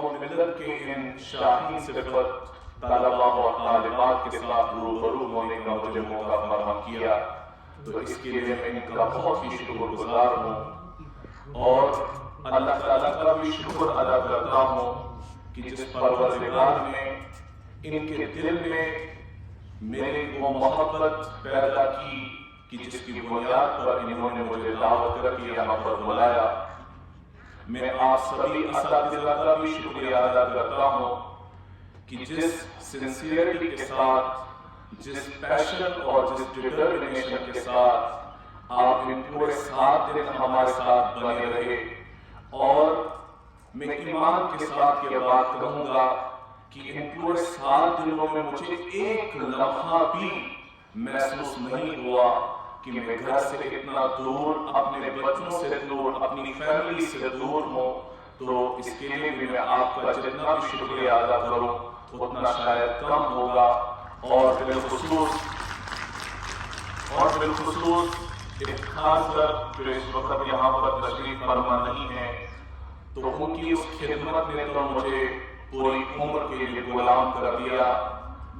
و ملت کے ان شاہین صفت طلباء اور طالبات کے ساتھ روبرو ہونے کا مجھے موقع فراہم کیا، تو اس کے لیے میں ان کا بہت ہی شکر گزار ہوں، اور اللہ تعالیٰ کا بھی شکر ادا کرتا ہوں کہ جس پروردگار نے ان کے دل میں میرے وہ محبت پیدا کی کہ جس کی بنیاد پر انہوں نے مجھے دعوت کر کے یہاں پر بلایا۔ میں آپ سبھی اساتذہ کا بھی شکریہ ادا کرتا ہوں کہ جس سنسیئرٹی کے ساتھ، جس پیشن اور جس ڈٹرمنیشن کے ساتھ آپ ان پورے 7 دن ہمارے ساتھ بنے رہے، اور میں ایمان کے ساتھ یہ بات کہوں گا کہ ان پورے 7 دنوں میں مجھے ایک لمحہ بھی محسوس نہیں ہوا کہ میں گھر سے اتنا دور، اپنے بچوں سے دور، اپنی فیملی سے دور ہوں۔ تو اس کے لیے بھی میں آپ کا جتنا بھی شکریہ ادا کروں اتنا شاید کم ہوگا، اور بالخصوص ایک خاص جو اس وقت یہاں پر تشریف فرما نہیں ہے، تو ان کی اس خدمت نے تو مجھے پوری عمر کے لیے غلام کر دیا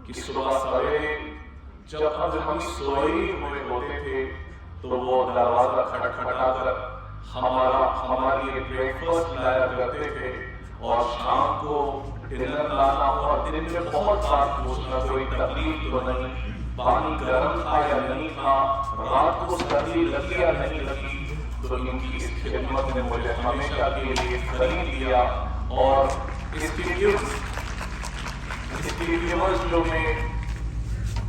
کہ صبح سویرے جب ہم سوئے ہوئے ہوتے تھے تو وہ دروازہ کھٹکھٹا کر ہمارے لیے بریک فاسٹ لایا کرتے تھے، اور شام کو ڈنر لانا، اور دن میں بہت بار پوچھنا کوئی تکلیف تو نہیں، پانی گرم تھا یا نہیں تھا، رات کو سردی لگی یا نہیں لگی۔ تو ان کی اس خدمت نے مجھے ہمیشہ کے لیے خرید لیا، اور اس کے عوض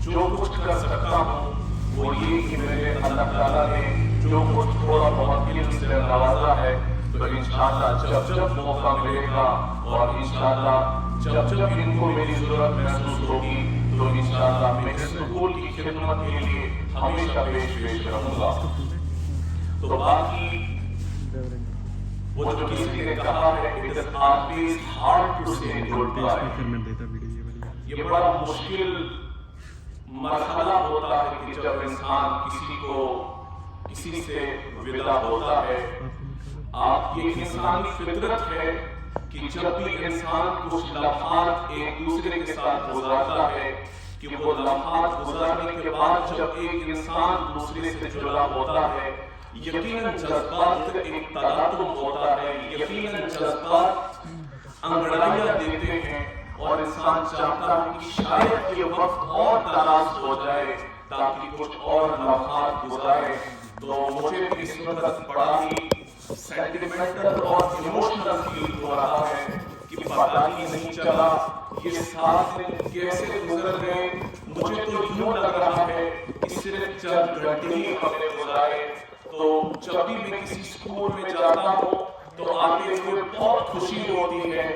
جو کچھ کر سکتا ہوں وہ یہ کہ میرے اللہ تعالیٰ نے جو کچھ تھوڑا بہت علم سے نوازا ہے، تو انشاءاللہ جب موقع ملے گا، اور انشاءاللہ جب ان کو میری ضرورت محسوس ہوگی، تو انشاءاللہ میں اس سکول کی خدمت کے لیے ہمیشہ پیش رہوں گا۔ تو باقی وہ جو کسی نے کہا ہے it is always hard to say goodbye، یہ بڑا مشکل مرحلہ ہوتا ہے کہ جب انسان کسی سے ودا ہوتا ہے۔ آپ یہ انسانی فطرت ہے کہ جب بھی انسان کچھ لمحات ایک دوسرے کے ساتھ گزارتا ہے، کہ وہ لمحات گزارنے کے بعد جب ایک انسان دوسرے سے جڑا ہوتا ہے، یقیناً جذبات کا ایک تلاطم ہوتا ہے، یقیناً جذبات انگڑائیاں دیتے ہیں، اور انسان چاہتا ہے کہ شاید یہ وقت اور دراز ہو جائے تاکہ کچھ اور لمحات گزارے۔ تو مجھے اس وقت بڑا ہی سینٹیمنٹل اور ایموشنل فیل ہو رہا ہے کہ پتہ ہی نہیں چلا یہ 7 دن کیسے گزر گئے۔ مجھے تو یوں لگ رہا ہے کہ صرف چند گھنٹے ہی ہم نے گزارے۔ تو جب بھی میں کسی اسکول میں جاتا ہوں تو آگے ہوئے بہت خوشی ہوتی ہے،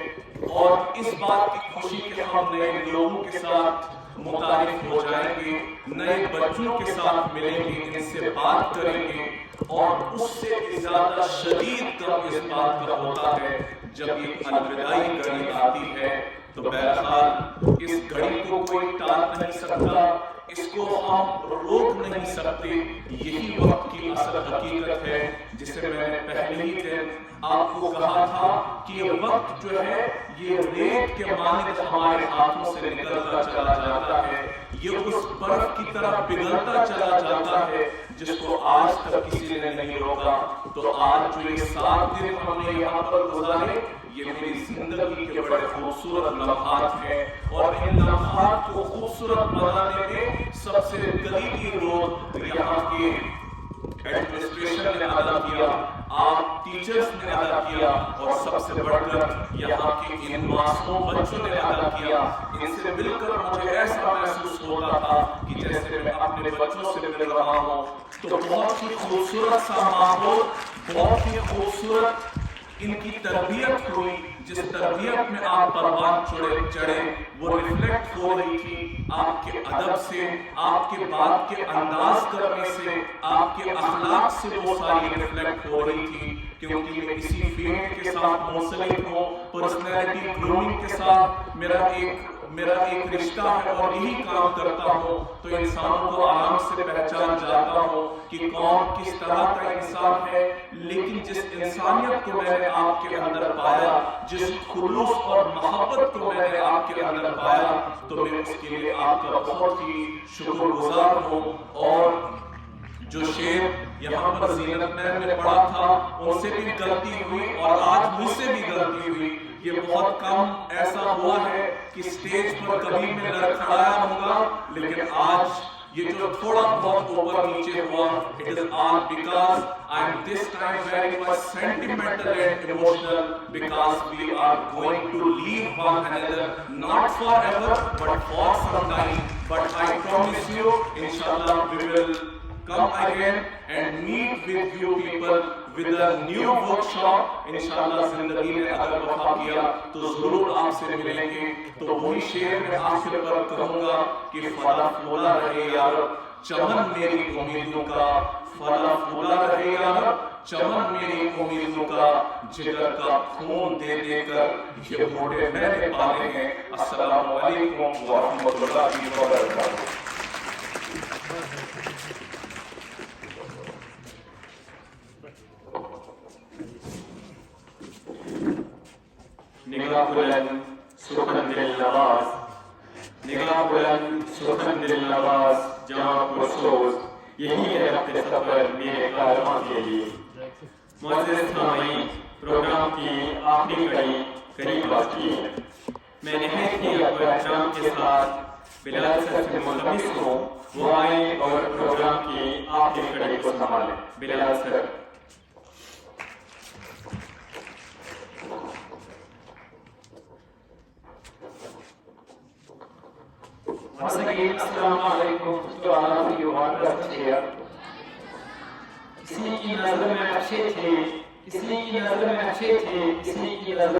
اور اس بات کی خوشی کہ ہم نئے لوگوں کے ساتھ متعارف ہو جائیں گے، نئے بچوں کے ساتھ ملیں گے، ان سے بات کریں گے، اور اس سے زیادہ شدید غم اس بات کا ہوتا ہے جب ایک الوداعی گھڑی آتی ہے۔ تو بہرحال اس گھڑی کو کوئی ٹال نہیں سکتا، اس کو ہم روک نہیں سکتے، یہی وقت کی اصل حقیقت ہے، جسے میں نے پہلے ہی دن آپ کو کہا تھا کہ یہ وقت جو ہے یہ ریت کے مانند ہمارے ہاتھوں سے نکلتا چلا جاتا ہے، یہ اس برف کی طرح پگھلتا چلا جاتا ہے جس کو آج تک کسی نے نہیں روکا۔ تو آج جو یہ 7 دن ہم نے یہاں پر گزارے، یہ میری زندگی کے بڑے خوبصورت لمحات ہیں، اور ان لمحات کو خوبصورت بنانے میں سب سے قریبی رول یہاں کے ایڈمنسٹریشن نے ادا کیا، آپ ٹیچرز نے ادا کیا، اور سب سے بڑھ کر یہاں کے ان معصوم بچوں نے ادا کیا۔ ان سے مل کر مجھے ایسا محسوس ہوتا تھا کہ جیسے میں اپنے بچوں سے مل رہا ہوں۔ تو بہت ہی خوبصورت سا ماحول، بہت ہی خوبصورت ان کی تربیت ہوئی، جس تربیت میں آپ پروان چڑھے وہ ریفلیکٹ ہو رہی تھی آپ کے ادب سے، آپ کے بات کے انداز کرنے سے، آپ کے اخلاق سے، وہ ساری ریفلیکٹ ہو رہی تھی، کیونکہ میں اسی فیلڈ کے ساتھ منسلک ہوں، پرسنالٹی گرومنگ کے ساتھ میرا ایک میرا ایک رشتہ ہے اور یہی کام کرتا ہوں تو انسان کو آرام سے پہچان جاتا ہوں کہ کون کس طرح کا انسان ہے. لیکن جس انسانیت کو میں نے آپ کے اندر پایا, جس خلوص اور محبت کو میں نے آپ کے اندر پایا, تو میں اس کے لیے آپ کا بہت ہی شکر گزار ہوں. اور جو شعر یہاں پر زینت مین نے پڑھا تھا, ان سے بھی غلطی ہوئی اور آج مجھ سے بھی غلطی ہوئی. یہ بہت کم ایسا ہوا ہے کہ سٹیج پر کبھی میں لڑکھڑایا ہوں گا, لیکن آج یہ جو تھوڑا بہت اوپر نیچے ہوا, it is all because I am this time very much sentimental and emotional, because we are going to leave one another, not forever but for some time. But I promise you, inshallah we will come again and meet with you people with a new workshop. انشاءاللہ زندگی نے اگر وفا کیا تو ضرور آپ سے ملیں گے. تو وہی شعر میں آخر پر کہوں گا کہ فلا پھولا رہے یار چمن میری امیدوں کا, فلا پھولا رہے یار چمن میری امیدوں کا, جگر کا خون دے دے کر یہ گھوڑے میں نے پالے ہیں. السلام علیکم ورحمۃ اللہ وبرکاتہ. نگاہ بلند سخن دل نواز, نگاہ بلند سخن دل نواز جہاں پرسوز, یہی ہے رخت سفر میرے کارواں کے لیے. معزز سامعین, پروگرام کی آخری کڑی قریب باقی ہے. میں نہایت ہی ادب و احترام کے ساتھ بلال سر سے ملتمس ہوں وہ آئیں اور پروگرام کی آخری کڑی کو سنبھالیں. بلال سر. Once again, Assalamu alaikum to all of you all present here. کسی کی نظر میں اچھے تھے, کسی کی نظر میں اچھے تھے, کسی کی نظر